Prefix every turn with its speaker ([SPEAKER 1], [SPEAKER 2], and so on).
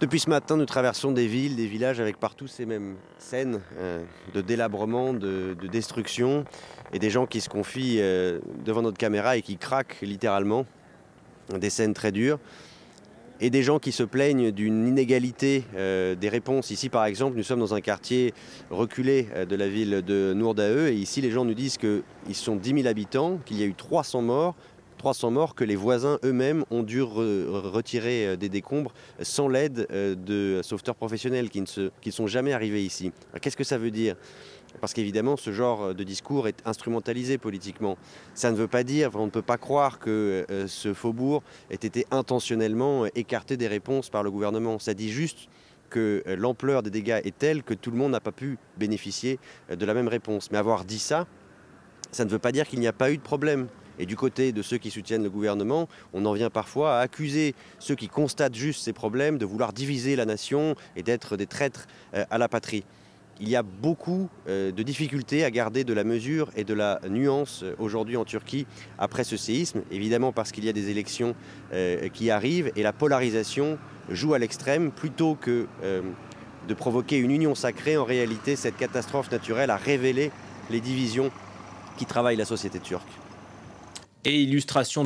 [SPEAKER 1] Depuis ce matin, nous traversons des villes, des villages avec partout ces mêmes scènes de délabrement, de destruction et des gens qui se confient devant notre caméra et qui craquent littéralement. Des scènes très dures et des gens qui se plaignent d'une inégalité des réponses. Ici par exemple, nous sommes dans un quartier reculé de la ville de Noordahe et ici les gens nous disent qu'ils sont 10 000 habitants, qu'il y a eu 300 morts que les voisins eux-mêmes ont dû retirer des décombres sans l'aide de sauveteurs professionnels qui ne sont jamais arrivés ici. Qu'est-ce que ça veut dire ? Parce qu'évidemment, ce genre de discours est instrumentalisé politiquement. Ça ne veut pas dire, on ne peut pas croire que ce faubourg ait été intentionnellement écarté des réponses par le gouvernement. Ça dit juste que l'ampleur des dégâts est telle que tout le monde n'a pas pu bénéficier de la même réponse. Mais avoir dit ça, ça ne veut pas dire qu'il n'y a pas eu de problème. Et du côté de ceux qui soutiennent le gouvernement, on en vient parfois à accuser ceux qui constatent juste ces problèmes de vouloir diviser la nation et d'être des traîtres à la patrie. Il y a beaucoup de difficultés à garder de la mesure et de la nuance aujourd'hui en Turquie après ce séisme, évidemment parce qu'il y a des élections qui arrivent et la polarisation joue à l'extrême plutôt que de provoquer une union sacrée. En réalité, cette catastrophe naturelle a révélé les divisions qui travaillent la société turque.
[SPEAKER 2] Et illustration